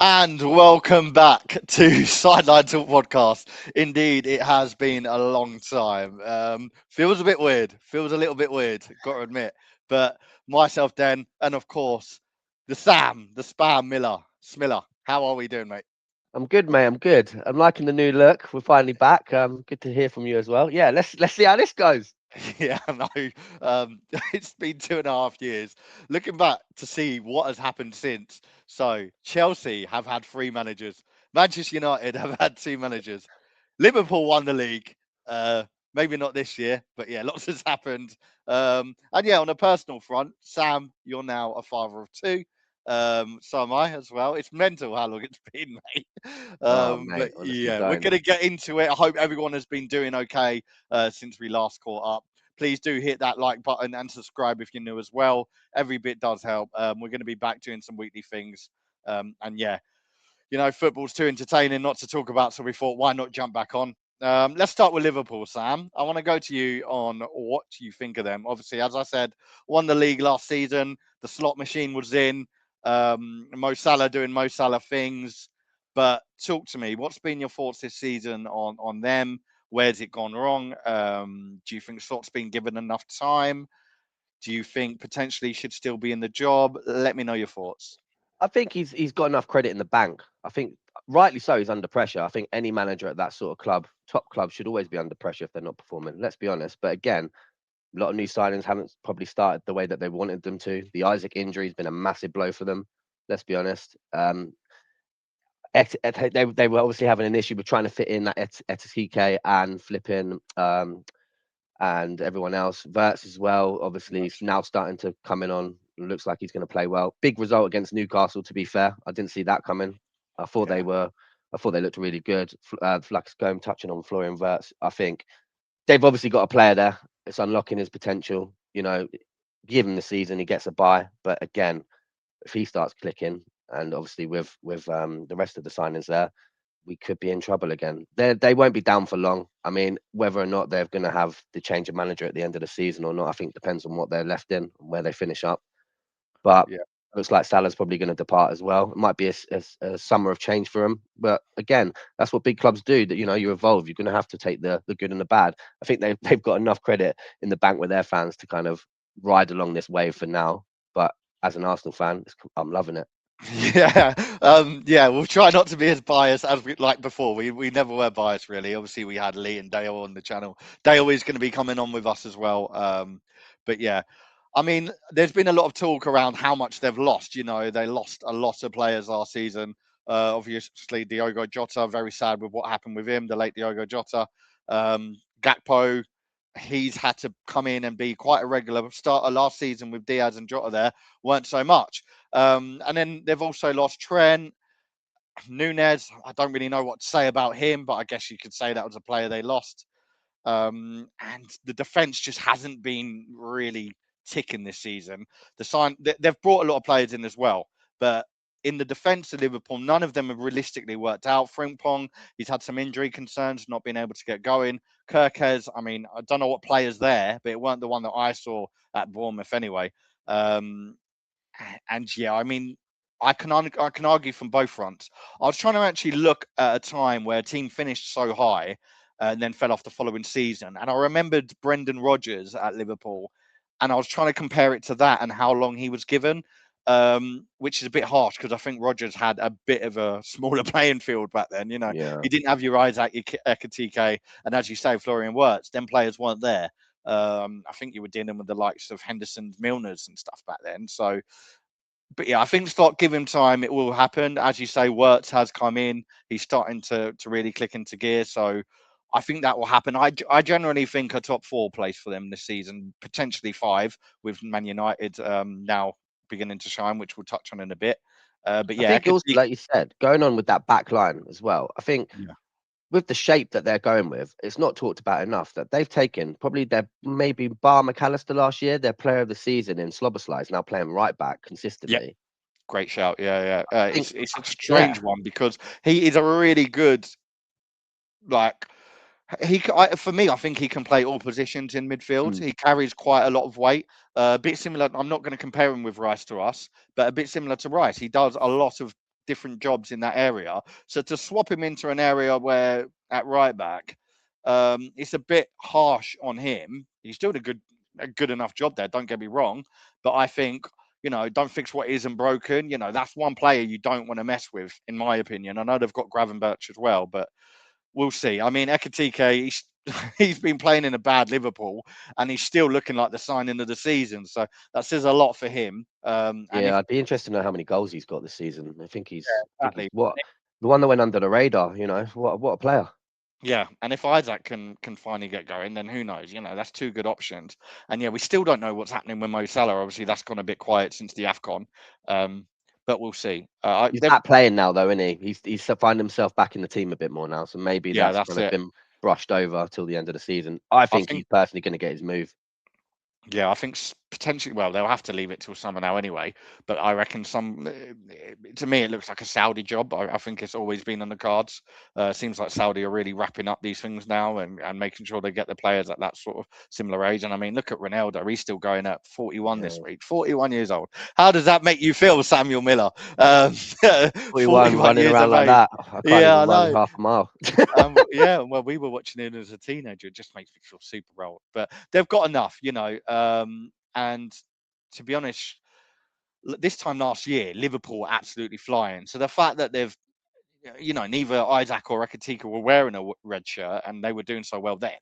And welcome back to Sideline Talk podcast. Indeed, it has been a long time. Feels a bit weird. Feels a little bit weird, got to admit. But myself, Den, and of course, the Sam, the Spam Miller, Smiller. How are we doing, mate? I'm good, mate. I'm good. I'm liking the new look. We're finally back. Good to hear from you as well. Yeah, let's see how this goes. Yeah, I know. It's been 2.5 years. Looking back to see what has happened since. So Chelsea have had three managers. Manchester United have had two managers. Liverpool won the league. Uh, Maybe not this year, but yeah, lots has happened. And yeah, on a personal front, Sam, you're now a father of two. So am I as well. It's mental how long it's been, mate. Oh, But mate, honestly, yeah, we're don't. gonna get into it. I hope everyone has been doing okay since we last caught up. Please do hit that like button and subscribe if you're new as well. Every bit does help. We're going to be back doing some weekly things. And yeah, football's too entertaining not to talk about. So we thought, why not jump back on? Let's start with Liverpool, Sam. I want to go to you on what you think of them. Obviously, as I said, won the league last season. The slot machine was in. Mo Salah doing Mo Salah things. But talk to me. What's been your thoughts this season on them? Where's it gone wrong? Do you think Slot's been given enough time? Do you think potentially he should still be in the job? Let me know your thoughts. I think he's got enough credit in the bank. I think rightly so. He's under pressure. I think any manager at that sort of club, top club, should always be under pressure if they're not performing. Let's be honest. But again, a lot of new signings haven't probably started the way that they wanted them to. The Isaac injury has been a massive blow for them. Let's be honest. They were obviously having an issue with trying to fit in that Etike and flipping and everyone else. Verts as well, obviously, he's now starting to come in on. Looks like he's going to play well. Big result against Newcastle, to be fair. I didn't see that coming. I thought they Yeah. were. I thought they looked really good. Like going touching on Florian Verts, I think they've obviously got a player there. It's unlocking his potential. Give him the season, he gets a buy. But again, if he starts clicking, and obviously with the rest of the signings there, we could be in trouble again. They won't be down for long. I mean, whether or not they're going to have the change of manager at the end of the season or not, I think depends on what they're left in and where they finish up. But Yeah. looks like Salah's probably going to depart as well. It might be a summer of change for him, but again, that's what big clubs do. That you evolve. You're going to have to take the good and the bad. I think they've got enough credit in the bank with their fans to kind of ride along this wave for now. But as an Arsenal fan, I'm loving it. Yeah, yeah. We'll try not to be as biased as we like before. We never were biased really. Obviously, we had Lee and Dale on the channel. Dale is going to be coming on with us as well. But yeah, I mean, there's been a lot of talk around how much they've lost. They lost a lot of players last season. Obviously, Diogo Jota. Very sad with what happened with him, the late Diogo Jota. Gakpo. He's had to come in and be quite a regular starter last season with Diaz and Jota there. Weren't so much. And then they've also lost Trent, Nunez. I don't really know what to say about him, but I guess you could say that was a player they lost. And the defense just hasn't been really ticking this season. They've brought a lot of players in as well, but in the defense of Liverpool, none of them have realistically worked out. Frimpong, he's had some injury concerns, not being able to get going. Kirkez, I mean, I don't know what players there, but it weren't the one that I saw at Bournemouth anyway. Um, and yeah, I mean, I can argue from both fronts. I was trying to actually look at a time where a team finished so high and then fell off the following season, and I remembered Brendan Rodgers at Liverpool, and I was trying to compare it to that and how long he was given. Which is a bit harsh because I think Rodgers had a bit of a smaller playing field back then. Yeah. He didn't have your Isaac Ekatike, and as you say, Florian Wirtz. Them players weren't there. I think you were dealing with the likes of Henderson, Milners, and stuff back then. So, but yeah, I think Slot give him time, it will happen. As you say, Wirtz has come in. He's starting to really click into gear. So I think that will happen. I generally think a top four place for them this season, potentially five, with Man United now beginning to shine, which we'll touch on in a bit. But I yeah, think also, like you said, going on with that back line as well. I think yeah, with the shape that they're going with, it's not talked about enough that they've taken probably their maybe bar McAllister last year, their player of the season in Slobosly is now playing right back yeah, consistently. great shout. Yeah, yeah. I think, It's a yeah, strange one because he is a really good like for me, I think he can play all positions in midfield. mm, He carries quite a lot of weight. A bit similar. I'm not going to compare him with Rice to us, but a bit similar to Rice. He does a lot of different jobs in that area. So to swap him into an area where at right back, it's a bit harsh on him. He's doing a good enough job there. Don't get me wrong, but I think, don't fix what isn't broken. That's one player you don't want to mess with, in my opinion. I know they've got Gravenberch as well, but we'll see. I mean, Ekatike, he's been playing in a bad Liverpool, and he's still looking like the signing of the season. So that says a lot for him. And Yeah, if I'd be interested to know how many goals he's got this season. I think he's exactly, what the one that went under the radar. What a player. yeah, and if Isaac can finally get going, then who knows? That's two good options. And yeah, we still don't know what's happening with Mo Salah. Obviously, that's gone a bit quiet since the Afcon, but we'll see. He's back playing now, though, isn't he? He's found himself back in the team a bit more now, so maybe Yeah, that's that's kind of it. been brushed over till the end of the season. I I think think he's personally going to get his move. Yeah, I think potentially. Well, they'll have to leave it till summer now anyway. But I reckon to me, it looks like a Saudi job. I think it's always been on the cards. Seems like Saudi are really wrapping up these things now and making sure they get the players at that sort of similar age. And I mean, look at Ronaldo. He's still going at 41 this Yeah. week. 41 years old. How does that make you feel, Samuel Miller? 41 41 running years around of like age. that. I can't Yeah, even I run know. half a mile. Yeah, well, we were watching it as a teenager. It just makes me feel super old. But they've got enough. And to be honest, this time last year, Liverpool were absolutely flying. So the fact that neither Isaac or Rakatika were wearing a red shirt and they were doing so well then,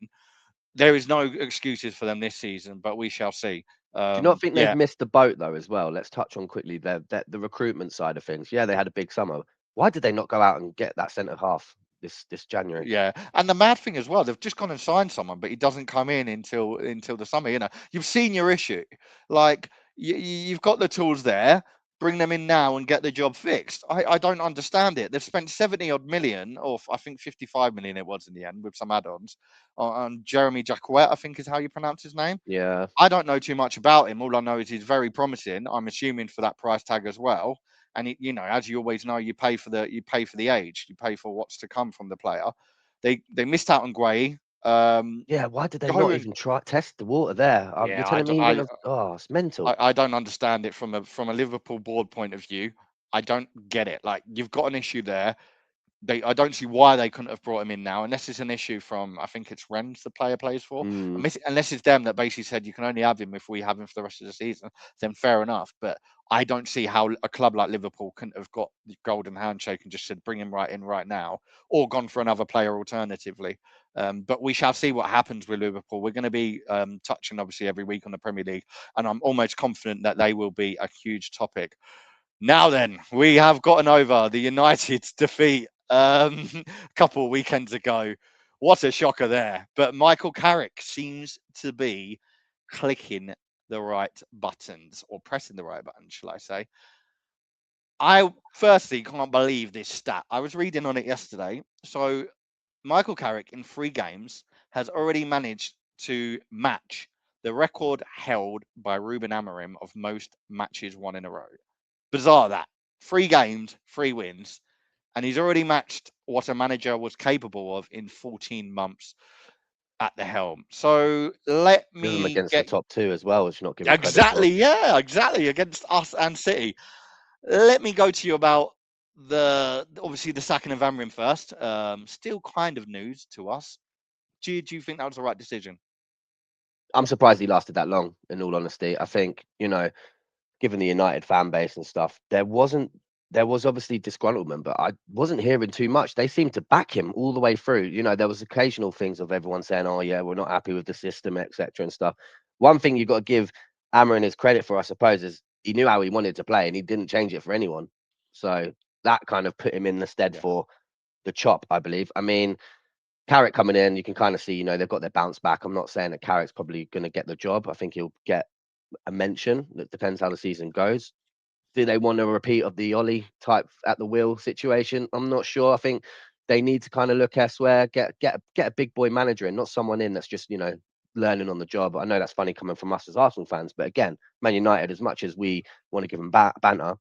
there is no excuses for them this season. But we shall see. Do you not think they've Yeah, missed the boat though as well? Let's touch on quickly the recruitment side of things. Yeah, they had a big summer. Why did they not go out and get that centre half this January? yeah, and the mad thing as well, they've just gone and signed someone, but he doesn't come in until the summer. You've seen your issue. Like you've got the tools there. Bring them in now and get the job fixed. I don't understand it. They've spent 70 odd million, or I think 55 million it was in the end, with some add-ons on Jeremy Jacquet, I think is how you pronounce his name. Yeah, I don't know too much about him. All I know is he's very promising. I'm assuming for that price tag as well. And as you always know, you pay for the age, you pay for what's to come from the player. They missed out on Gray. yeah. Why did they Go not and even try test the water there? You're yeah, telling me he wouldn't have? Oh, it's mental. I don't understand it from a Liverpool board point of view. I don't get it. Like you've got an issue there. I don't see why they couldn't have brought him in now, unless it's an issue from I think it's Rennes the player plays for. Mm, Unless it's them that basically said you can only have him if we have him for the rest of the season, then fair enough. But I don't see how a club like Liverpool couldn't have got the golden handshake and just said bring him right in right now, or gone for another player alternatively. But we shall see what happens with Liverpool. We're going to be touching obviously every week on the Premier League, and I'm almost confident that they will be a huge topic. Now then, we have gotten over the United's defeat a couple of weekends ago. What a shocker there. But Michael Carrick seems to be clicking the right buttons, or pressing the right buttons, shall I say. I firstly can't believe this stat. I was reading on it yesterday. So Michael Carrick in 3 games has already managed to match the record held by Ruben Amorim of most matches won in a row. Bizarre that. 3 games, 3 wins, and he's already matched what a manager was capable of in 14 months at the helm. So let does them me against the get top two as well, which you're not giving credit for. exactly, yeah, exactly against us and City. Let me go to you about obviously the sacking of Amrin first. Still kind of news to us. Do you think that was the right decision? I'm surprised he lasted that long. In all honesty, I think given the United fan base and stuff, there was obviously disgruntlement, but I wasn't hearing too much. They seemed to back him all the way through. There was occasional things of everyone saying, "Oh yeah, we're not happy with the system, etc." and stuff. One thing you've got to give Amarin his credit for, I suppose, is he knew how he wanted to play and he didn't change it for anyone. So that kind of put him in the stead Yeah, for the chop, I believe. I mean, Carrick coming in, you can kind of see, they've got their bounce back. I'm not saying that Carrick's probably going to get the job. I think he'll get a mention. That depends how the season goes. Do they want a repeat of the Ollie type at the wheel situation? I'm not sure. I think they need to kind of look elsewhere, get a big boy manager in, not someone in that's just learning on the job. I know that's funny coming from us as Arsenal fans, but again, Man United, as much as we want to give them banter,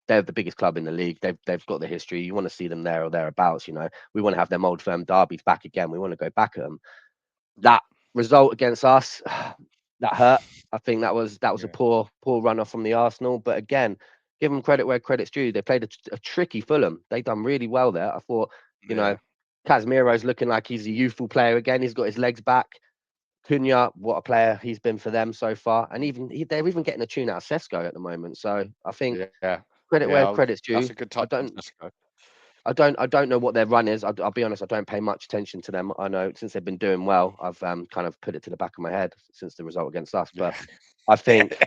they're the biggest club in the league. They've got the history. You want to see them there or thereabouts. We want to have them old firm derbies back again. We want to go back at them. yeah, That result against us, that hurt. I think that was a yeah. poor run off from the Arsenal. But again, give them credit where credit's due. They played a tricky Fulham. They done really well there. I thought, you know, Yeah, Casemiro's looking like he's a youthful player again. He's got his legs back. Cunha, what a player he's been for them so far. And they're even getting a tune out of Sesko at the moment. So I think yeah, credit yeah. where credit's That's due. a good I touch on don't Cisco. I don't know what their run is. I'll be honest, I don't pay much attention to them. I know since they've been doing well, I've kind of put it to the back of my head since the result against us. But Yeah. I think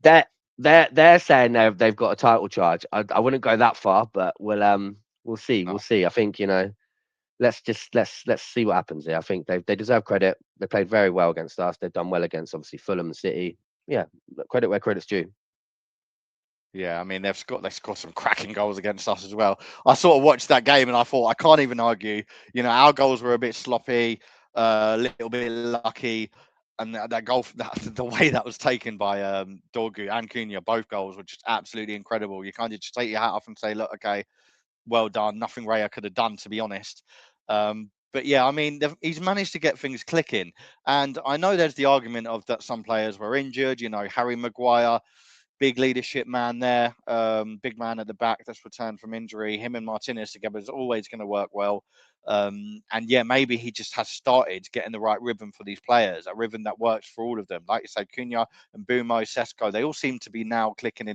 that they're saying they've got a title charge. I wouldn't go that far, but we'll see. We'll No. see. I think, you know, let's see what happens here. I think they deserve credit. They played very well against us. They've done well against obviously Fulham and City. Yeah, credit where credit's due. Yeah, I mean they scored some cracking goals against us as well. I sort of watched that game and I thought I can't even argue. You know, our goals were a bit sloppy, a little bit lucky, and that goal, the way that was taken by Dorgu and Cunha, both goals were just absolutely incredible. You kind of just take your hat off and say, look, okay, well done. Nothing Raya could have done, to be honest. But yeah, I mean, he's managed to get things clicking, and I know there's the argument of that some players were injured. You know, Harry Maguire, big leadership man there, big man at the back that's returned from injury. Him and Martinez together is always going to work well. And yeah, maybe he just has started getting the right rhythm for these players, a rhythm that works for all of them. Like you say, Cunha and Bumo, Sesko, they all seem to be now clicking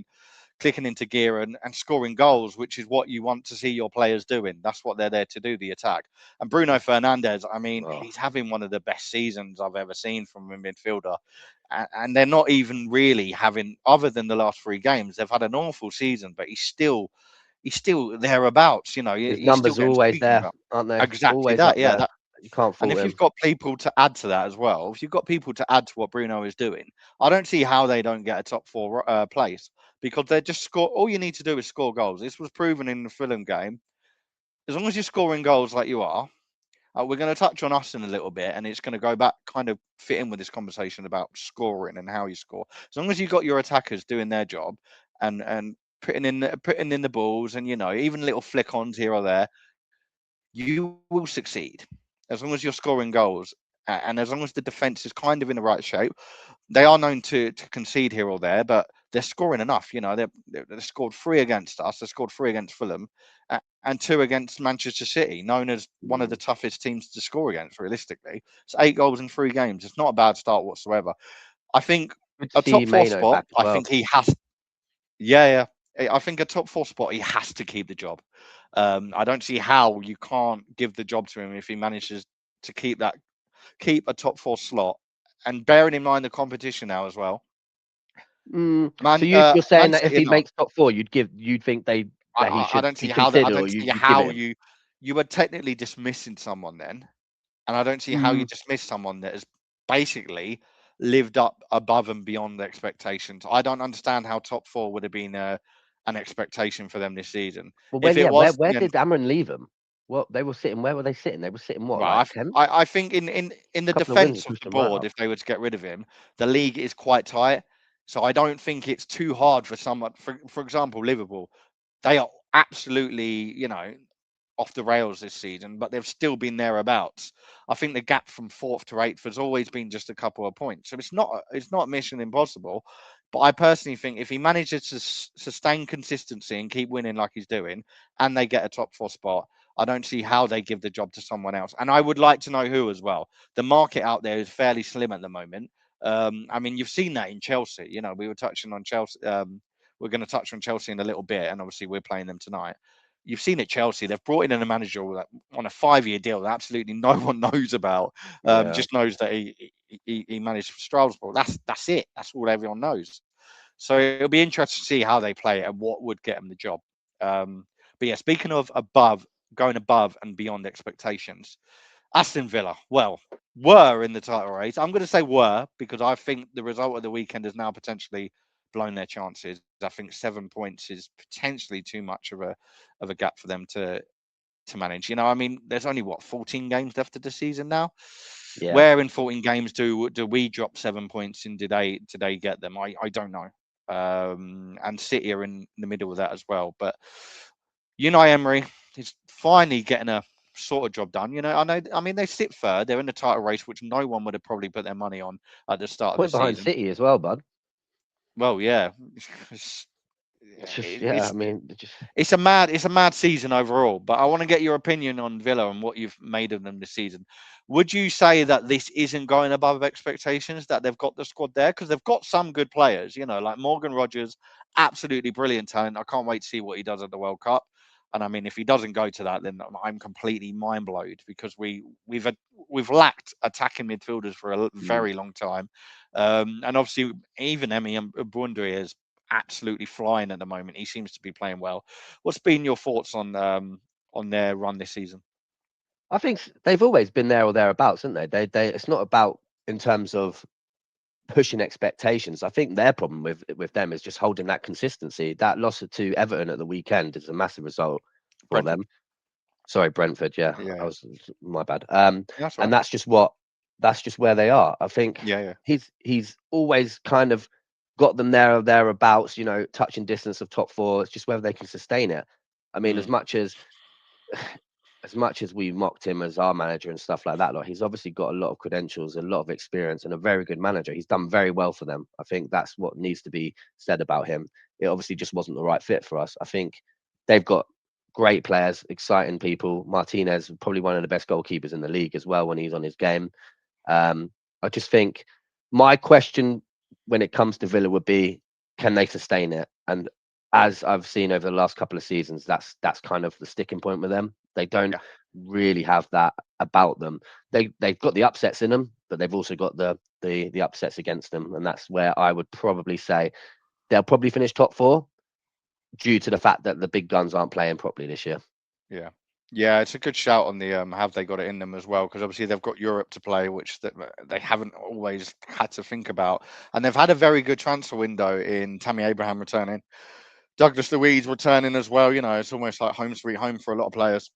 into gear and scoring goals, which is what you want to see your players doing. That's what they're there to do, the attack. And Bruno Fernandes, I mean, Oh, he's having one of the best seasons I've ever seen from a midfielder. And they're not even really having, other than the last three games, they've had an awful season, but he's still thereabouts. You know, his he's still numbers are getting always speaking there, about aren't they? exactly Always up that. Yeah, there. that. You can't And fault if him. you've got people to add to that as well, if you've got people to add to what Bruno is doing, I don't see how they don't get a top four place because they just score. All you need to do is score goals. This was proven in the Fulham game. As long as you're scoring goals like you are, we're going to touch on us in a little bit, and it's going to go back, kind of fit in with this conversation about scoring and how you score. As long as you've got your attackers doing their job and putting in the balls, and you know, even little flick ons here or there, you will succeed as long as you're scoring goals. And as long as the defense is kind of in the right shape, they are known to concede here or there, but they're scoring enough. You know, they scored three against us. They scored three against Fulham, and two against Manchester City, known as one of the Mm. toughest teams to score against. Realistically, it's 8 goals in 3 games. It's not a bad start whatsoever. I think Good to a see top four Mano spot. back as I well. think he has. Yeah, yeah. I think a top four spot. He has to keep the job. I don't see how you can't give the job to him if he manages to keep a top four slot. And bearing in mind the competition now as well, So Man, you're saying Man that if City are he not. makes top four, you'd think that he I should don't be see how that. I considered, or don't see you'd give how it him. you were technically dismissing someone then, and I don't see how you Mm. dismiss someone that has basically lived up above and beyond the expectations. I don't understand how top four would have been an expectation for them this season. Well, If it was, where then did Amron leave them? Well, they were sitting. Where were they sitting? They were sitting what, well, like 10th? I think in the A couple of wins defence and of pushed the them right board, up. if they were to get rid of him, the league is quite tight. So I don't think it's too hard for someone. For example, Liverpool, they are absolutely, off the rails this season, but they've still been thereabouts. I think the gap from fourth to eighth has always been just a couple of points. So it's not mission impossible. But I personally think if he manages to sustain consistency and keep winning like he's doing, and they get a top four spot, I don't see how they give the job to someone else. And I would like to know who as well. The market out there is fairly slim at the moment. I mean, you've seen that in Chelsea. You know, we were touching on Chelsea. We're going to touch on Chelsea in a little bit, and obviously we're playing them tonight. You've seen at Chelsea, they've brought in a manager on a 5-year deal that absolutely no one knows about. Yeah. Just knows that he managed for Strasbourg. That's it. That's all everyone knows. So it'll be interesting to see how they play and what would get them the job. But yeah, speaking of going above and beyond expectations, Aston Villa, well, were in the title race. I'm going to say were because I think the result of the weekend has now potentially blown their chances. I think 7 points is potentially too much of a gap for them to manage. You know, I mean, there's only 14 games left of the season now. Yeah. Where in 14 games do we drop 7 points and did they get them? I don't know. And City are in the middle of that as well. But Emery is finally getting a sort of job done. I know. I mean, they sit third. They're in the title race, which no one would have probably put their money on at the start of the Point behind season. City as well, bud. Well, yeah, It's just, yeah, I it's mean, just it's a mad season overall. But I want to get your opinion on Villa and what you've made of them this season. Would you say that this isn't going above expectations? That they've got the squad there because they've got some good players. Like Morgan Rogers, absolutely brilliant talent. I can't wait to see what he does at the World Cup. And I mean, if he doesn't go to that, then I'm completely mind blown because we've lacked attacking midfielders for a mm. very long time, and obviously even Emi and Buendry is absolutely flying at the moment. He seems to be playing well. What's been your thoughts on their run this season? I think they've always been there or thereabouts, haven't they? It's not about in terms of pushing expectations. I think their problem with them is just holding that consistency. That loss to Everton at the weekend is a massive result for Brentford. them. Sorry, Brentford. Yeah, Yeah, I yeah. was my bad. That's And right. that's just where they are. I think Yeah, yeah. he's always kind of got them there or thereabouts. Touching distance of top four. It's just whether they can sustain it. I mean, Mm, as much as we mocked him as our manager and stuff like that, like he's obviously got a lot of credentials, a lot of experience, and a very good manager. He's done very well for them. I think that's what needs to be said about him. It obviously just wasn't the right fit for us. I think they've got great players, exciting people. Martinez, probably one of the best goalkeepers in the league as well when he's on his game. I just think my question when it comes to Villa would be, can they sustain it? And as I've seen over the last couple of seasons, that's kind of the sticking point with them. They don't yeah, really have that about them. They've got the upsets in them, but they've also got the upsets against them, and that's where I would probably say they'll probably finish top four due to the fact that the big guns aren't playing properly this year. yeah. Yeah, it's a good shout on the have they got it in them as well because obviously they've got Europe to play, which they haven't always had to think about, and they've had a very good transfer window in Tammy Abraham returning, Douglas Luiz returning as well. It's almost like home sweet home for a lot of players.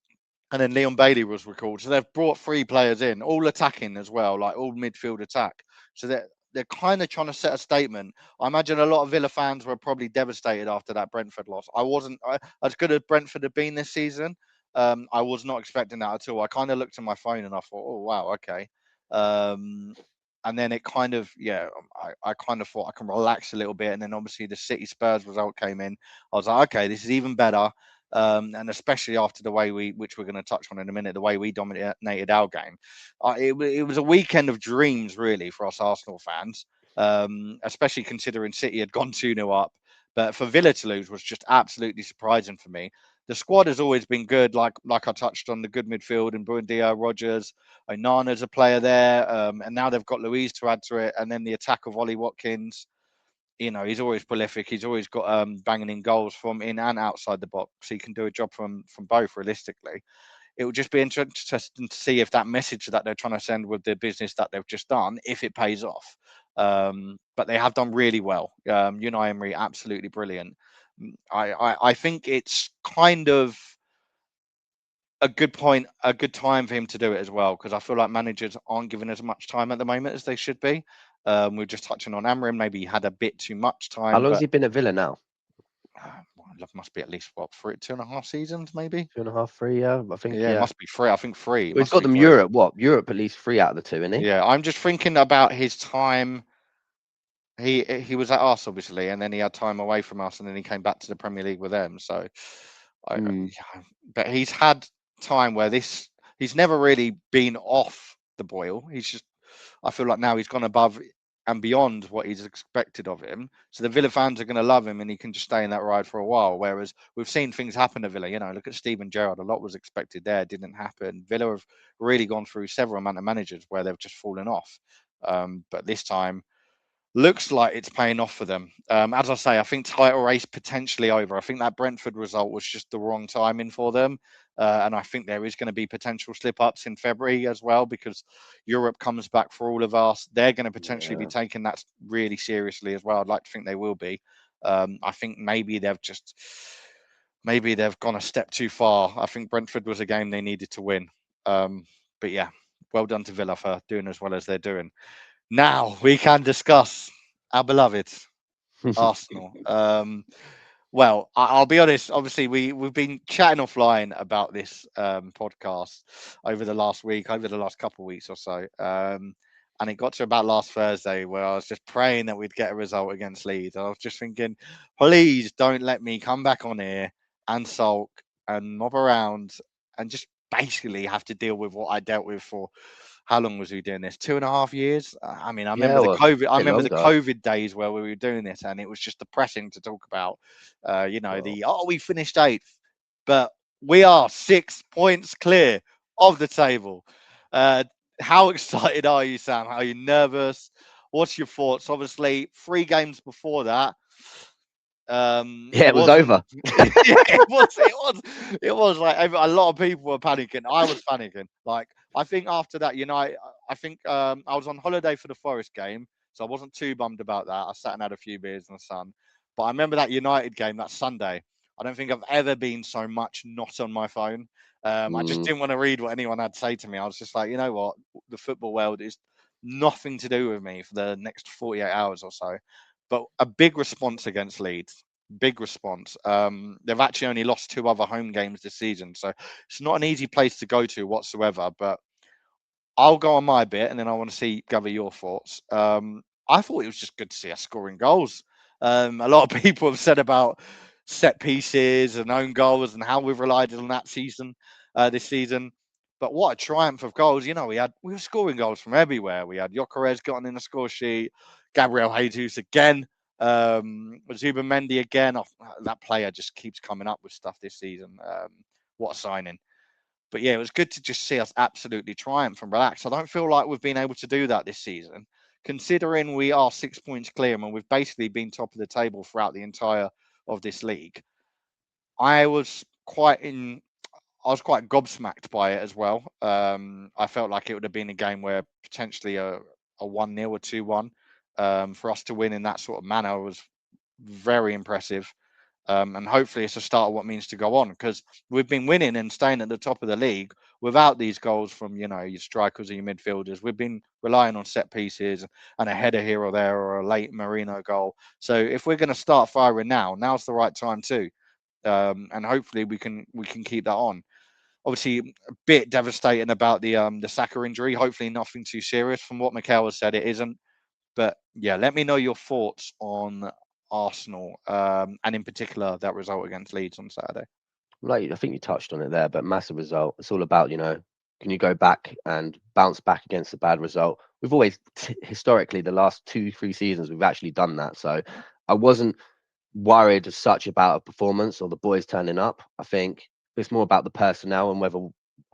And then Leon Bailey was recalled. So they've brought three players in, all attacking as well, like all midfield attack. So they're kind of trying to set a statement. I imagine a lot of Villa fans were probably devastated after that Brentford loss. I wasn't as good as Brentford had been this season. I was not expecting that at all. I kind of looked at my phone and I thought, oh wow, okay. Um, and then it kind of, yeah, I kind of thought I can relax a little bit. And then obviously the City Spurs result came in. I was like, okay, this is even better. And especially after the way which we're going to touch on in a minute, the way we dominated our game. It was a weekend of dreams, really, for us Arsenal fans, especially considering City had gone 2-0 up. But for Villa to lose was just absolutely surprising for me. The squad has always been good, like I touched on, the good midfield and Buendia, Rogers, Onana's a player there, and now they've got Louise to add to it, and then the attack of Ollie Watkins. He's always prolific. He's always got banging in goals from in and outside the box. He can do a job from both realistically. It will just be interesting to see if that message that they're trying to send with the business that they've just done, if it pays off. But they have done really well. Unai Emery, absolutely brilliant. I think it's kind of a good point, a good time for him to do it as well, because I feel like managers aren't given as much time at the moment as they should be. We're just touching on Amrin. Maybe he had a bit too much How time, long has but he been at Villa now? well, must be at least what 2.5 seasons, maybe. 2.5, 3, yeah. I think, Yeah, it yeah. must be three. I think three. It Well, he's must got be them three. Europe. What? Europe at least 3 out of the 2, isn't he? Yeah, I'm just thinking about his time. He was at us obviously, and then he had time away from us, and then he came back to the Premier League with them. So, Mm. yeah, but he's had time where he's never really been off the boil. He's just I feel like now he's gone above and beyond what he's expected of him. So the Villa fans are going to love him, and he can just stay in that ride for a while. Whereas we've seen things happen to Villa. Look at Steven Gerrard. A lot was expected there, didn't happen. Villa have really gone through several amount of managers where they've just fallen off. But this time looks like it's paying off for them. As I say, I think title race potentially over. I think that Brentford result was just the wrong timing for them. And I think there is going to be potential slip ups in February as well because Europe comes back for all of us. They're going to potentially be Yeah. taking that really seriously as well. I'd like to think they will be. I think maybe they've gone a step too far. I think Brentford was a game they needed to win. But yeah, well done to Villa for doing as well as they're doing. Now we can discuss our beloved Arsenal. Well, I'll be honest. Obviously, we've been chatting offline about this podcast over the last week, over the last couple of weeks or so. And it got to about last Thursday where I was just praying that we'd get a result against Leeds. I was just thinking, please don't let me come back on here and sulk and mob around and just basically have to deal with what I dealt with for how long was we doing this? 2.5 years. I mean, I Yeah, remember the well, COVID. I a bit remember the longer. COVID days where we were doing this, and it was just depressing to talk about. Well, We finished eighth, but we are 6 points clear of the table. Uh, how excited are you, Sam? Are you nervous? What's your thoughts? Obviously, 3 games before that, yeah, it was wasn't. over. Yeah, it was like a lot of people were panicking. I was panicking. Like, I think after that, I think I was on holiday for the Forest game, so I wasn't too bummed about that. I sat and had a few beers in the sun. But I remember that United game that Sunday. I don't think I've ever been so much not on my phone. I just Mm, didn't want to read what anyone had to say to me. I was just like, you know what, the football world is nothing to do with me for the next 48 hours or so. But a big response against Leeds. Big response. They've actually only lost 2 other home games this season, so it's not an easy place to go to whatsoever. But I'll go on my bit, and then I want to gather your thoughts. I thought it was just good to see us scoring goals. A lot of people have said about set pieces and own goals and how we've relied on that this season. But what a triumph of goals! We were scoring goals from everywhere. We had Jokeres got in the score sheet, Gabriel Jesus again, Zuba again. That player just keeps coming up with stuff this season. What a signing! But yeah, it was good to just see us absolutely triumph and relax. I don't feel like we've been able to do that this season, considering we are 6 points clear and we've basically been top of the table throughout the entire of this league. I was quite in. I was quite gobsmacked by it as well. I felt like it would have been a game where potentially a 1-0 or 2-1 for us to win in that sort of manner was very impressive. And hopefully it's a start of what means to go on because we've been winning and staying at the top of the league without these goals from your strikers or your midfielders. We've been relying on set pieces and a header here or there or a late Marino goal. So if we're going to start firing now's the right time too. And hopefully we can keep that on. Obviously, a bit devastating about the Saka injury. Hopefully nothing too serious. From what Mikel has said, it isn't. But yeah, let me know your thoughts on Arsenal, and in particular that result against Leeds on Saturday. like I think you touched on it there, but massive result. It's all about, can you go back and bounce back against a bad result? We've always historically the last 2, 3 seasons we've actually done that. So I wasn't worried as such about a performance or the boys turning up. I think it's more about the personnel and whether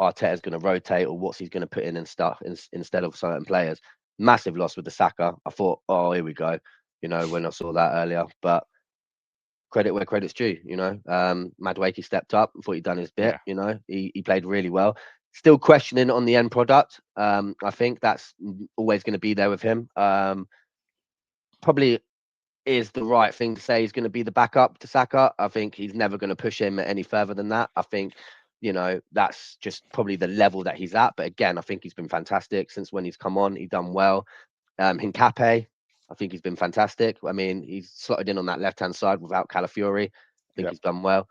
Arteta's going to rotate or what he's going to put in and stuff instead of certain players. Massive loss with the Saka. I thought, oh, here we go. When I saw that earlier, but credit where credit's due. Madueke stepped up. Thought he'd done his bit. Yeah, He played really well. Still questioning on the end product. I think that's always going to be there with him. Probably is the right thing to say he's going to be the backup to Saka. I think he's never going to push him any further than that. I think, that's just probably the level that he's at. But again, I think he's been fantastic since when he's come on. He's done well. Hincape, I think he's been fantastic. I mean, he's slotted in on that left-hand side without Calafiori. I think yeah, he's done well.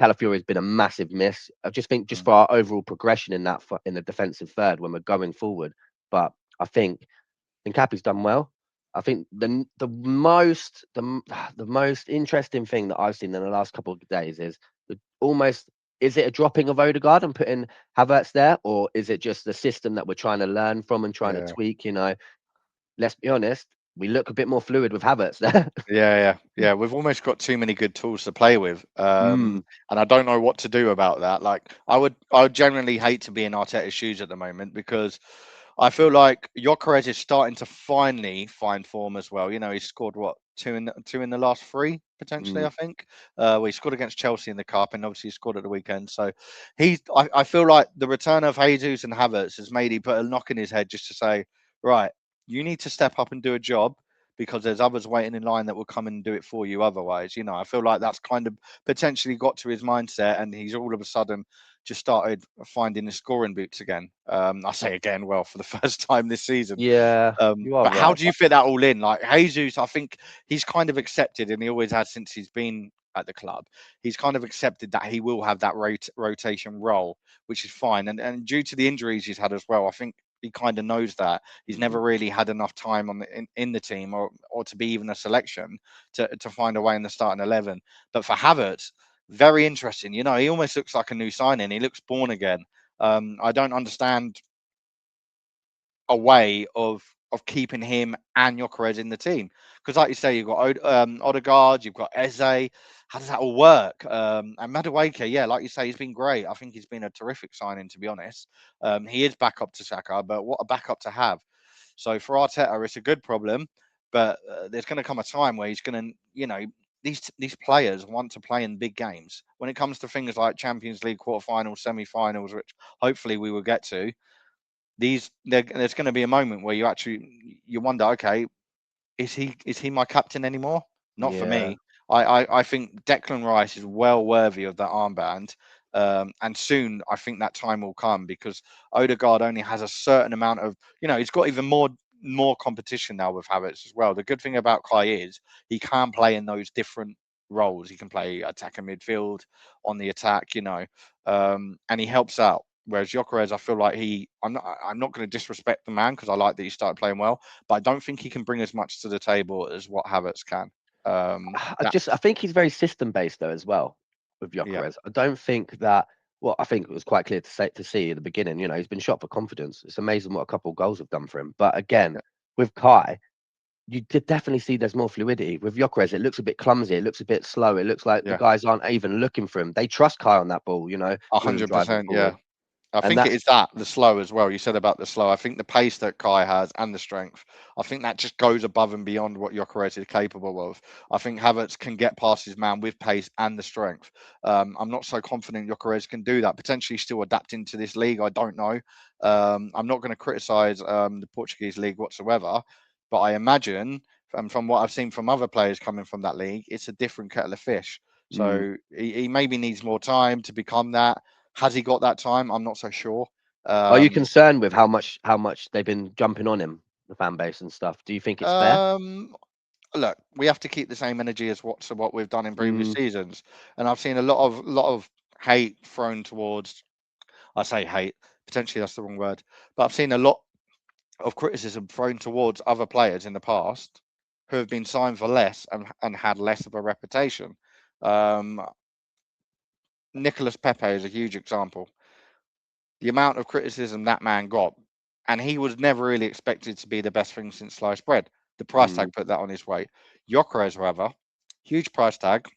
Calafiori has been a massive miss. I just think just mm, for our overall progression in the defensive third when we're going forward. But I think Hincapi's done well. I think the most interesting thing that I've seen in the last couple of days is almost is it a dropping of Odegaard and putting Havertz there, or is it just the system that we're trying to learn from and trying to yeah. tweak? Let's be honest, we look a bit more fluid with Havertz there. Yeah. We've almost got too many good tools to play with, Mm, and I don't know what to do about that. Like, I would generally hate to be in Arteta's shoes at the moment because I feel like Gyökeres is starting to finally find form as well. He's scored what two in the last three potentially. mm. I think. Well, he scored against Chelsea in the cup, and obviously he scored at the weekend. So I feel like the return of Jesus and Havertz has made he put a knock in his head just to say, right, you need to step up and do a job because there's others waiting in line that will come and do it for you otherwise. I feel like that's kind of potentially got to his mindset and he's all of a sudden just started finding his scoring boots again. I say again, well, for the first time this season. Yeah, you are But how right. do you fit that all in? Like Jesus, I think he's kind of accepted, and he always has since he's been at the club. He's kind of accepted that he will have that rotation role, which is fine. And due to the injuries he's had as well, I think he kind of knows that. He's Mm. never really had enough time on in the team or to be even a selection to find a way in the starting 11. But for Havertz, very interesting. You know, he almost looks like a new signing. He looks born again. I don't understand a way of keeping him and Gyökeres in the team. Because, like you say, you've got Odegaard, you've got Eze. How does that all work? And Madueke, yeah, like you say, he's been great. I think he's been a terrific signing, to be honest. He is backup to Saka, but what a backup to have. So for Arteta, it's a good problem, but there's going to come a time where he's going to, you know, these players want to play in big games. When it comes to things like Champions League quarterfinals, semi-finals, which hopefully we will get to, there's going to be a moment where you wonder, okay, is he my captain anymore? Not for Yeah. me. I think Declan Rice is well worthy of that armband. And soon I think that time will come because Odegaard only has a certain amount of, he's got even more competition now with Havertz as well. The good thing about Kai is he can play in those different roles. He can play attacking midfield, on the attack, and he helps out. Whereas Gyökeres, I feel like I'm not going to disrespect the man because I like that he started playing well, but I don't think he can bring as much to the table as what Havertz can. That I think he's very system based though as well with yeah, Gyökeres. I don't think that. Well, I think it was quite clear to see at the beginning. You know, he's been shot for confidence. It's amazing what a couple of goals have done for him. But again, yeah, with Kai, you did definitely see there's more fluidity. With Gyökeres, it looks a bit clumsy. It looks a bit slow. It looks like the yeah, guys aren't even looking for him. They trust Kai on that ball. You know, with him driving 100%, yeah. forward, I and think it that's is the slow as well. You said about the slow. I think the pace that Kai has and the strength, I think that just goes above and beyond what Gyökeres is capable of. I think Havertz can get past his man with pace and the strength. I'm not so confident Gyökeres can do that. Potentially still adapting to this league, I don't know. I'm not going to criticise the Portuguese league whatsoever, but I imagine, and from what I've seen from other players coming from that league, it's a different kettle of fish. mm. So he maybe needs more time to become that. Has he got that time? I'm not so sure. Are you Um, concerned with how much they've been jumping on him, the fan base and stuff? Do you think it's fair? um, Look, we have to keep the same energy as what we've done in previous Mm, seasons, and I've seen a lot of hate thrown towards. I say hate, potentially that's the wrong word, but I've seen a lot of criticism thrown towards other players in the past who have been signed for less and had less of a reputation. Um, Nicolas Pepe is a huge example. The amount of criticism that man got, and he was never really expected to be the best thing since sliced bread. The price mm. tag put that on his way. Gyökeres, however, huge price tag,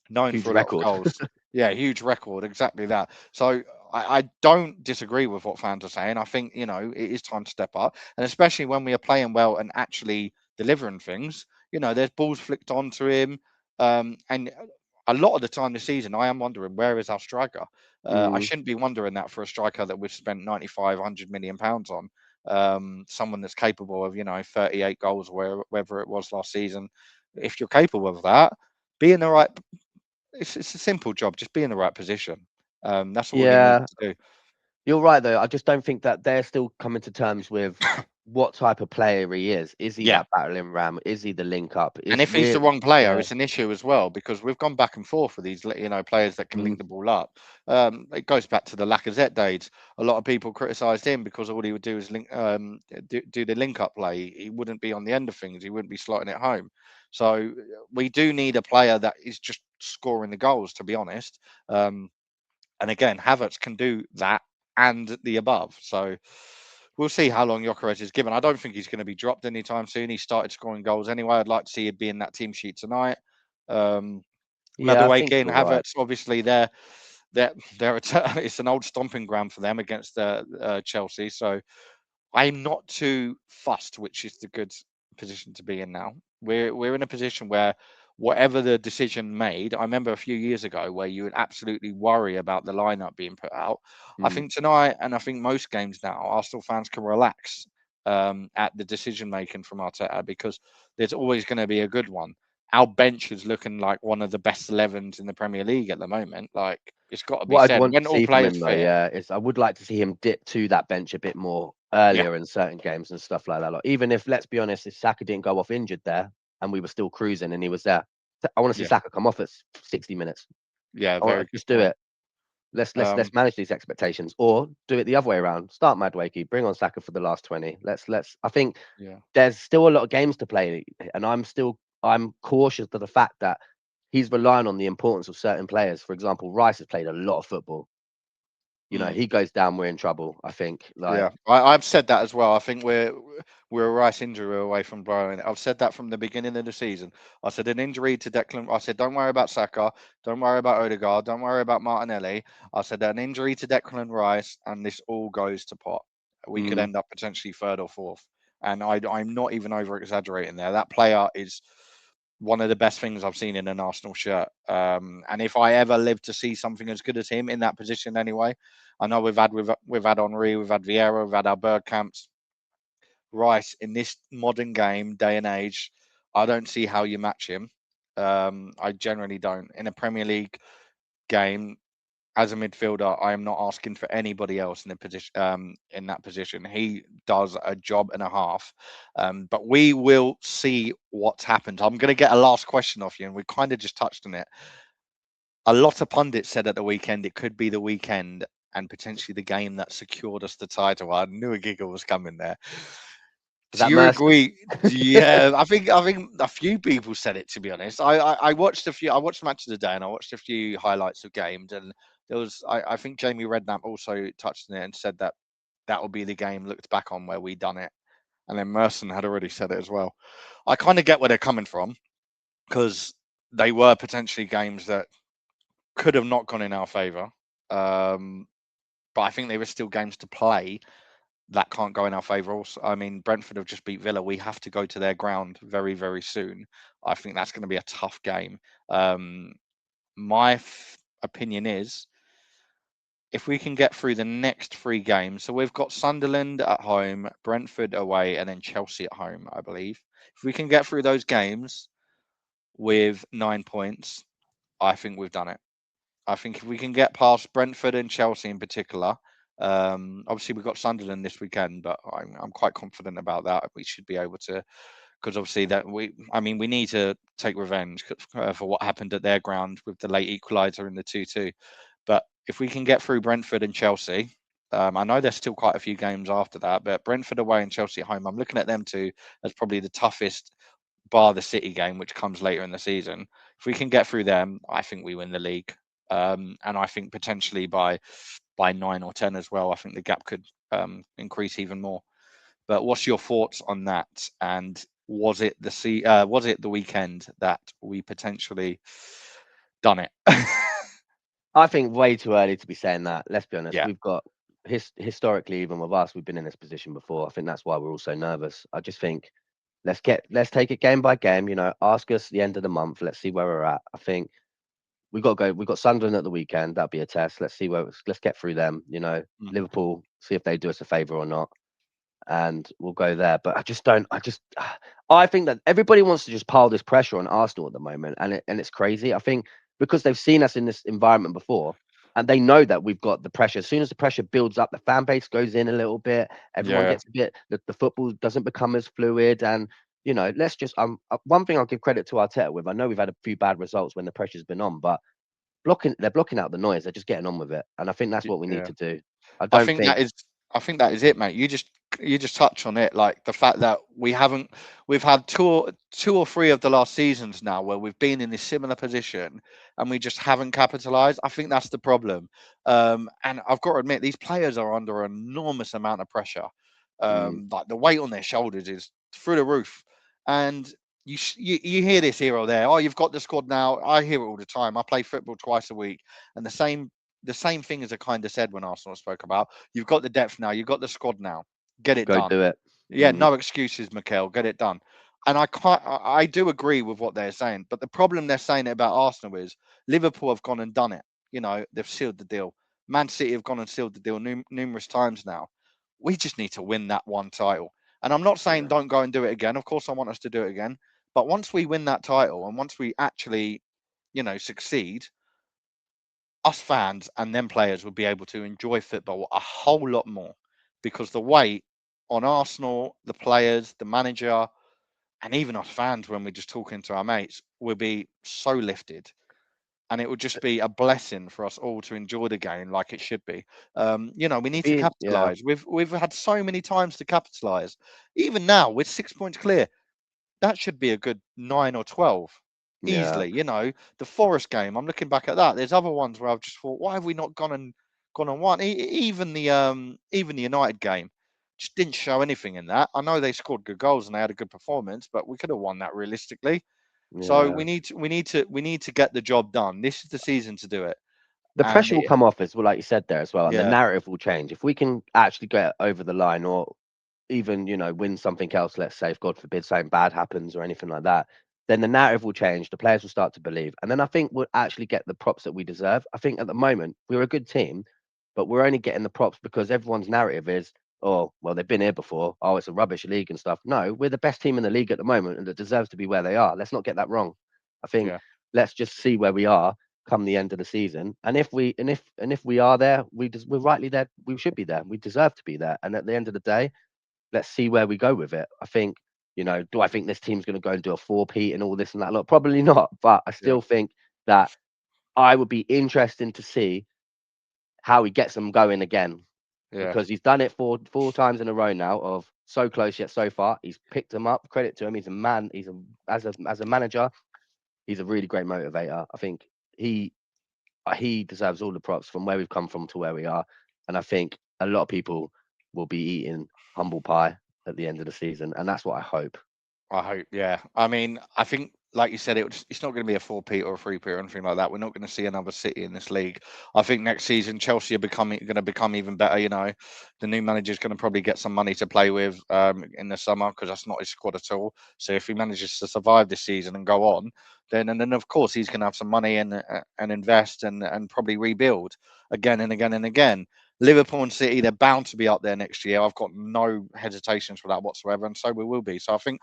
known Huge for a lot of record. goals. Yeah, huge record, exactly that. So I don't disagree with what fans are saying. I think, it is time to step up. And especially when we are playing well and actually delivering things, there's balls flicked onto him. And a lot of the time this season, I am wondering, where is our striker? I Mm. shouldn't be wondering that for a striker that we've spent 95, £100 million on. Someone that's capable of, 38 goals, wherever it was last season. If you're capable of that, be in the right it's a simple job. Just be in the right position. That's all he needs Yeah, to do. you're right though. I just don't think that they're still coming to terms with what type of player he is. Is he Yeah. that battling ram? Is he the link up? And Is if he's the we're wrong player, yeah. it's an issue as well because we've gone back and forth with these, players that can Mm, link the ball up. It goes back to the Lacazette days. A lot of people criticised him because all he would do is do the link up play. He wouldn't be on the end of things. He wouldn't be slotting it home. So we do need a player that is just scoring the goals. To be honest, and again, Havertz can do that and the above. So we'll see how long Gyökeres is given. I don't think he's going to be dropped anytime soon. He started scoring goals anyway. I'd like to see him be in that team sheet tonight. Um, yeah, I think Madueke and you're right. Havertz, obviously, they're it's an old stomping ground for them against Chelsea. So I'm not too fussed, which is the good position to be in now. We're in a position where whatever the decision made, I remember a few years ago where you would absolutely worry about the lineup being put out. I Mm. think tonight, and I think most games now, Arsenal fans can relax at the decision making from Arteta because there's always going to be a good one. Our bench is looking like one of the best 11s in the Premier League at the moment. Like it's got to be What I'd said. want When to all see from players him though, fit, yeah, is I would like to see him dip to that bench a bit more yeah, earlier in certain games and stuff like that. Like, even if, let's be honest, if Saka didn't go off injured there and we were still cruising and he was there, I want to see yeah, Saka come off at 60 minutes. yeah, I want very to good just do point. it. Um, Let's manage these expectations, or do it the other way around. Start Madwakey, bring on Saka for the last 20. Let's. I think yeah. there's still a lot of games to play, and I'm cautious to the fact that he's relying on the importance of certain players. For example, Rice has played a lot of football. Mm. He goes down, we're in trouble. I think. Like, Yeah, I've said that as well. I think we're a Rice injury away from blowing it. I've said that from the beginning of the season. I said an injury to Declan. I said don't worry about Saka, don't worry about Odegaard, don't worry about Martinelli. I said an injury to Declan Rice, and this all goes to pot. We could mm, end up potentially third or fourth. And I'm not even over exaggerating there. That player is one of the best things I've seen in an Arsenal shirt. And if I ever live to see something as good as him in that position, anyway, I know we've had Henri, we've had Vieira, we've had our Bergkamps. Rice in this modern game, day and age, I don't see how you match him. I generally don't. In a Premier League game, as a midfielder, I am not asking for anybody else in the position. In that position, he does a job and a half. But we will see what's happened. I'm going to get a last question off you, and we kind of just touched on it. A lot of pundits said at the weekend it could be the weekend and potentially the game that secured us the title. I knew a giggle was coming there. is Do that you Mercy? agree? Yeah, I think a few people said it. To be honest, I watched a few. I watched the match of the day and I watched a few highlights of games, and there was I think Jamie Redknapp also touched on it and said that that will be the game looked back on where we done it, and then Merson had already said it as well. I kind of get where they're coming from because they were potentially games that could have not gone in our favour. Um, but I think they were still games to play that can't go in our favour. Also, I mean, Brentford have just beat Villa. We have to go to their ground very, very soon. I think that's going to be a tough game. Um, my opinion is if we can get through the next three games, so we've got Sunderland at home, Brentford away, and then Chelsea at home, I believe. If we can get through those games with 9 points, I think we've done it. I think if we can get past Brentford and Chelsea in particular, obviously we've got Sunderland this weekend, but I'm quite confident about that. We should be able to, because obviously I mean, we need to take revenge for what happened at their ground with the late equaliser in the 2-2. But if we can get through Brentford and Chelsea, I know there's still quite a few games after that, but Brentford away and Chelsea at home, I'm looking at them two as probably the toughest, bar the City game, which comes later in the season. If we can get through them, I think we win the league. And I think potentially by 9 or 10 as well. I think the gap could increase even more. But what's your thoughts on that? And was it the weekend that we potentially done it? I think way too early to be saying that. Let's be honest. Yeah. We've got historically, even with us, we've been in this position before. I think that's why we're all so nervous. I just think let's take it game by game. Ask us the end of the month. Let's see where we're at. I think we got to go. We've got Sunderland at the weekend. That'll be a test. Let's see let's get through them. Mm. Liverpool, see if they do us a favour or not, and we'll go there. But I just don't. I think that everybody wants to just pile this pressure on Arsenal at the moment, and it's crazy. I think because they've seen us in this environment before, and they know that we've got the pressure. As soon as the pressure builds up, the fan base goes in a little bit. Everyone Yeah. gets a bit. The football doesn't become as fluid, and let's just. One thing I'll give credit to Arteta with. I know we've had a few bad results when the pressure's been on, but they're blocking out the noise. They're just getting on with it, and I think that's what we need Yeah. to do. I I don't think think. that is I think that is it, mate. You just touch on it, like the fact that we've had two or three of the last seasons now where we've been in this similar position and we just haven't capitalized. I think that's the problem. And I've got to admit these players are under an enormous amount of pressure. Mm, Like the weight on their shoulders is through the roof. And you hear this here or there. Oh, you've got the squad now. I hear it all the time. I play football twice a week, and the same thing as I kind of said when Arsenal spoke about. You've got the depth now. You've got the squad now. Get it go done. do it. Yeah, Mm, no excuses, Mikel. Get it done. And I do agree with what they're saying, but the problem they're saying about Arsenal is Liverpool have gone and done it. They've sealed the deal. Man City have gone and sealed the deal numerous times now. We just need to win that one title. And I'm not saying yeah. don't go and do it again. Of course, I want us to do it again. But once we win that title and once we actually, succeed, us fans and them players would be able to enjoy football a whole lot more because the weight on Arsenal, the players, the manager, and even us fans when we're just talking to our mates will be so lifted. and it would just be a blessing for us all to enjoy the game like it should be. We need to Yeah, capitalise. We've had so many times to capitalise. Even now, we're 6 points clear. That should be a good 9 or 12 yeah, easily. The Forest game. I'm looking back at that. There's other ones where I've just thought, why have we not gone and won? Even the United game just didn't show anything in that. I know they scored good goals and they had a good performance, but we could have won that realistically. So yeah. we need to get the job done. This is the season to do it. The And pressure will come off as well, like you said there as well, and the yeah, narrative will change if we can actually get over the line, or even win something else. Let's say, if God forbid, something bad happens or anything like that, then the narrative will change. The players will start to believe, and then I think we'll actually get the props that we deserve. I think at the moment we're a good team, but we're only getting the props because everyone's narrative is, oh, well, they've been here before. Oh, it's a rubbish league and stuff. No, we're the best team in the league at the moment, and it deserves to be where they are. Let's not get that wrong. I think yeah, let's just see where we are come the end of the season, and if we are there, we're rightly there. We should be there. We deserve to be there. And at the end of the day, let's see where we go with it. I think, do I think this team's going to go and do a four-peat and all this and that? Look, probably not. But I yeah, still think that I would be interested to see how he gets them going again, yeah. because he's done it four times in a row now, of so close yet so far. He's picked them up. Credit to him. He's a man. As a manager, he's a really great motivator. I think he he deserves all the props from where we've come from to where we are. And I think a lot of people will be eating humble pie at the end of the season, and that's what I hope. I hope, yeah. I mean, I think, like you said, it's not going to be a four-peat or a three-peat or anything like that. We're not going to see another City in this league. I think next season Chelsea are going to become even better. The new manager's going to probably get some money to play with in the summer, because that's not his squad at all. So if he manages to survive this season and go on, then of course he's going to have some money and invest and probably rebuild again and again and again. Liverpool and City, they're bound to be up there next year. I've got no hesitations for that whatsoever, and so we will be. So I think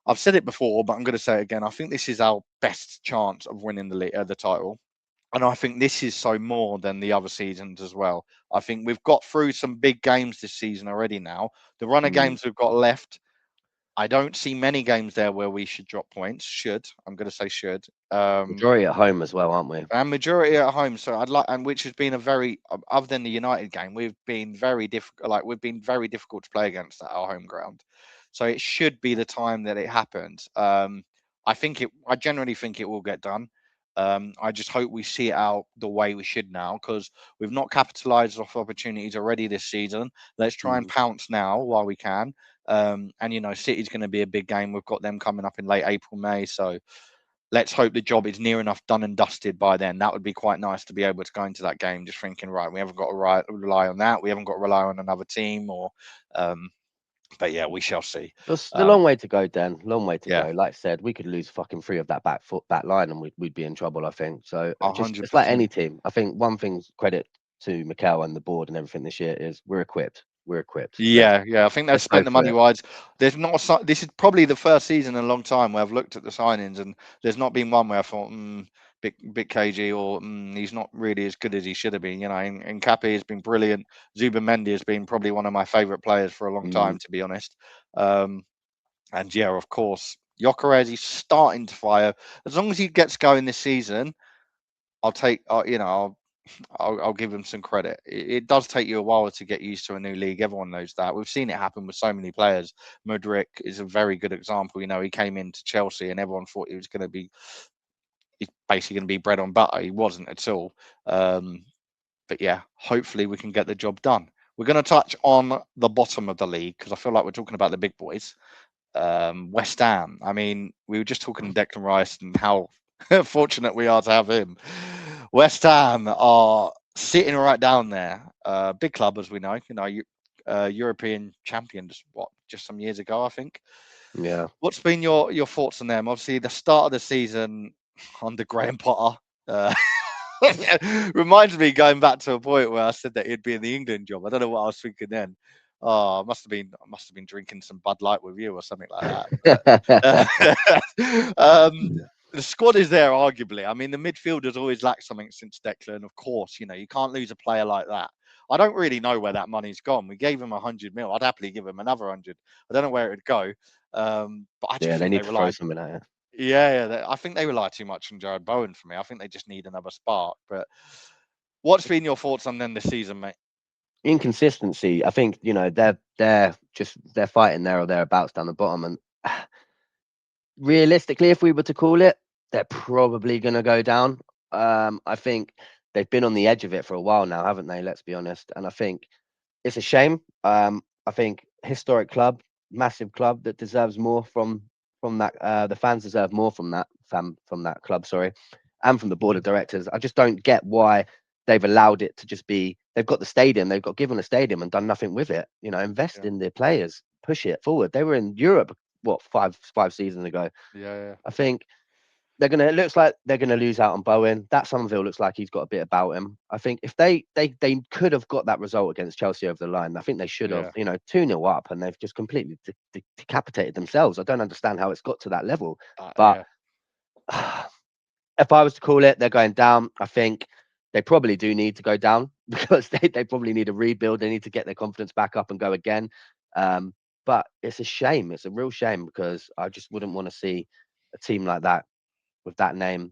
I've said it before, but I'm going to say it again. I think this is our best chance of winning the title, and I think this is so more than the other seasons as well. I think we've got through some big games this season already. Now the run of Mm. games we've got left, I don't see many games there where we should drop points. I'm going to say should. Majority at home as well, aren't we? And majority at home, so I'd like, and which has been a very, other than the United game, we've been very difficult. Like, we've been very difficult to play against at our home ground. So it should be the time that it happens. I generally think it will get done. I just hope we see it out the way we should now, because we've not capitalised off opportunities already this season. Let's try and Mm. pounce now while we can. And City's going to be a big game. We've got them coming up in late April, May. So let's hope the job is near enough done and dusted by then. That would be quite nice to be able to go into that game just thinking, right, we haven't got to rely on that. We haven't got to rely on another team, um, but yeah, we shall see. It's a Um, long way to go, Dan. Long way to yeah, go. Like I said, we could lose fucking three of that back line, and we'd be in trouble, I think. So a just hundred it's like any percent. team. I think one thing's credit to Mikel and the board and everything this year is we're equipped. We're equipped. Yeah, yeah. I think they've Let's go spent the for money it. wise. There's not. This is probably the first season in a long time where I've looked at the signings, and there's not been one where I thought, bit cagey, or he's not really as good as he should have been. And Kapi has been brilliant. Zubimendi has been probably one of my favourite players for a long Mm. time, to be honest. Um, And yeah, of course, Gyökeres, he's starting to fire. As long as he gets going this season, I'll take. I'll give him some credit. It does take you a while to get used to a new league. Everyone knows that. We've seen it happen with so many players. Mudryk is a very good example. He came into Chelsea and everyone thought he was going to be. He's basically going to be bread on butter. He wasn't at all. Um, but yeah, hopefully we can get the job done. We're going to touch on the bottom of the league because I feel like we're talking about the big boys. West Ham. I mean, we were just talking Declan Rice and how fortunate we are to have him. West Ham are sitting right down there. Big club, as we know. European champions. What, just some years ago, I think. Yeah. What's been your thoughts on them? Obviously, the start of the season under Graham Potter. Uh, reminds me going back to a point where I said that he'd be in the England job. I don't know what I was thinking then. Oh, I must have been drinking some Bud Light with you or something like that. The squad is there, arguably. I mean, the midfielders always lack something since Declan. Of course, you can't lose a player like that. I don't really know where that money's gone. We gave him 100 mil. I'd happily give him another 100. I don't know where it would go. But I just Yeah, they think need they to throw relied. something at it. I think they rely too much on Jared Bowen for me. I think they just need another spark. But what's been your thoughts on them this season, mate? Inconsistency. I think they're fighting there or thereabouts down the bottom, and realistically, if we were to call it, they're probably going to go down. I think they've been on the edge of it for a while now, haven't they? Let's be honest. And I think it's a shame. I think historic club, massive club that deserves more from that. The fans deserve more from that club. Sorry, and from the board of directors. I just don't get why they've allowed it to just be. They've got the stadium. They've got given a stadium and done nothing with it. You know, invest Yeah, in the players, push it forward. They were in Europe what five seasons ago. yeah, I think they're gonna. It looks like they're gonna lose out on Bowen. That Somerville looks like he's got a bit about him. I think if they could have got that result against Chelsea over the line, I think they should have. yeah, You know, 2-0 up, and they've just completely decapitated themselves. I don't understand how it's got to that level. But yeah. if I was to call it, they're going down. I think they probably do need to go down because they probably need a rebuild. They need to get their confidence back up and go again. But it's a shame. It's a real shame because I just wouldn't want to see a team like that with that name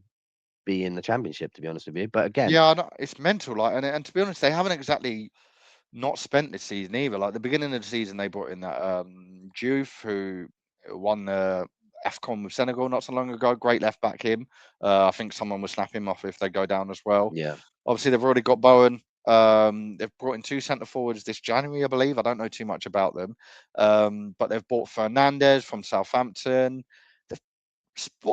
be in the championship, to be honest with you. But again, Yeah, I know, it's mental. Like, and to be honest, they haven't exactly not spent this season either. Like the beginning of the season, they brought in that Diouf who won the AFCON with Senegal not so long ago. Great left back him. I think someone will snap him off if they go down as well. yeah, Obviously, they've already got Bowen. They've brought in two centre forwards this January, I believe. I don't know too much about them, but they've bought Fernandez from Southampton. They've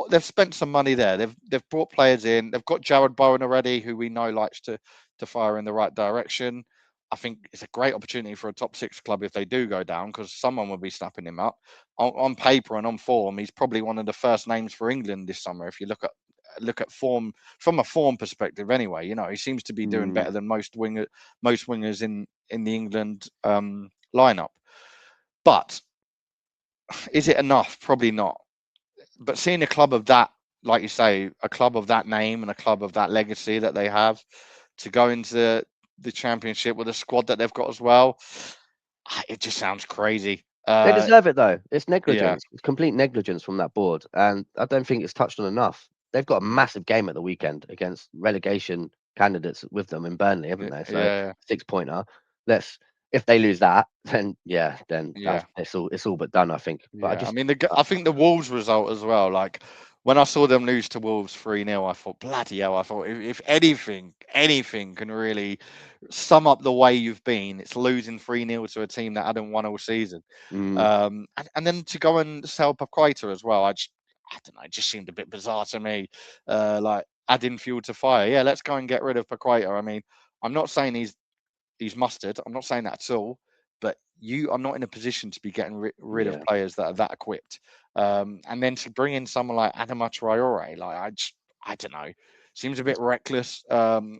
they've spent some money there. They've brought players in. They've got Jared Bowen already, who we know likes to fire in the right direction. I think it's a great opportunity for a top six club if they do go down, because someone will be snapping him up. On paper and on form, he's probably one of the first names for England this summer. If you look at form from a form perspective, anyway, you know he seems to be doing mm, better than most wingers in the England lineup. But is it enough? Probably not. But seeing a club of that, like you say, a club of that name and a club of that legacy that they have to go into the championship with a squad that they've got as well, it just sounds crazy. they deserve it though. It's Yeah, negligence. It's complete negligence from that board, and I don't think it's touched on enough. They've got a massive game at the weekend against relegation candidates with them in Burnley, haven't they? So yeah, 6-pointer. Let's if they lose that, then yeah, then yeah. that's it's all but done, I think. But I Yeah, I just mean, I think the Wolves result as well. Like when I saw them lose to Wolves 3-0, I thought, bloody hell! I thought if anything can really sum up the way you've been, it's losing 3-0 to a team that hadn't won all season. mm, And then to go and sell Paqueta as well, I don't know, it just seemed a bit bizarre to me. Like adding fuel to fire. Yeah, let's go and get rid of Paqueta. I mean, I'm not saying he's mustard. I'm not saying that at all. But you are not in a position to be getting rid of yeah, players that are that equipped. And then to bring in someone like Adama Traore, like I don't know, seems a bit reckless.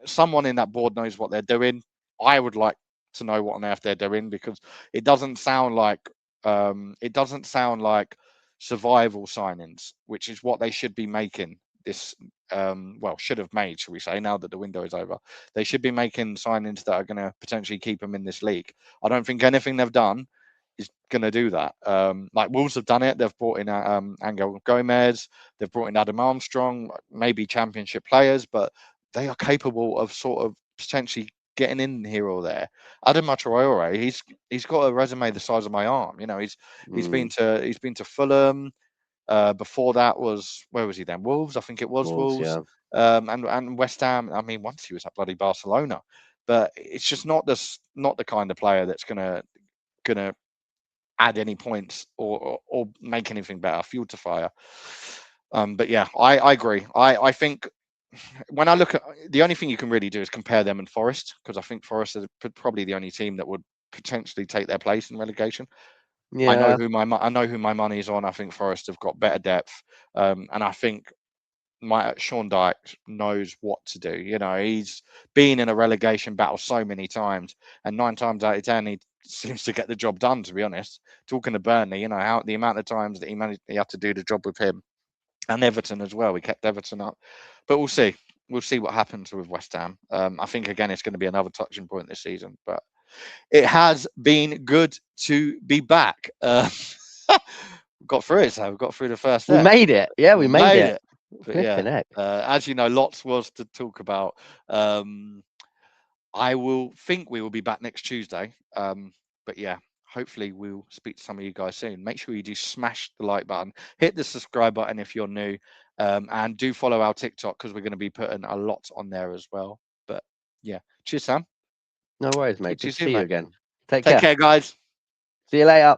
Someone in that board knows what they're doing. I would like to know what on earth they're doing, because it doesn't sound like it doesn't sound like survival signings, which is what they should be making this well, should have made, should we say, now that the window is over. They should be making signings that are going to potentially keep them in this league. I don't think anything they've done is going to do that. Like Wolves have done it. They've brought in Angel Gomez. They've brought in Adam Armstrong, maybe championship players, but they are capable of sort of potentially getting in here or there. Adam Traore, he's got a resume the size of my arm. You know, mm, he's been to Fulham. Before that was, where was he then? Wolves, I think it was Wolves, Wolves, yeah, and West Ham. I mean, once he was at bloody Barcelona, but it's just not the kind of player that's gonna add any points or make anything better. Fuel to fire. But yeah, I agree. I think when I look at, the only thing you can really do is compare them and Forest, because I think Forest is probably the only team that would potentially take their place in relegation. yeah. I know who my money is on. I think Forest have got better depth, and I think my Sean Dyche knows what to do. You know, he's been in a relegation battle so many times, and 9 times out of 10 he seems to get the job done. To be honest, talking to Burnley, you know how the amount of times that he had to do the job with him, and Everton as well. He kept Everton up, but we'll see. We'll see what happens with West Ham. I think again it's going to be another touching point this season, but it has been good to be back. got through it. So we got through the first We step. made it. Yeah, We we made made it. it. But Flipping yeah, heck. as you know, lots was to talk about. Um, I will think we will be back next Tuesday. But yeah, hopefully we'll speak to some of you guys soon. Make sure you do smash the like button, hit the subscribe button if you're new, and do follow our TikTok because we're going to be putting a lot on there as well. But yeah, cheers, Sam. No worries, Talk mate. to you Good to soon, see you mate. again. Take Take care. care, guys. See you later.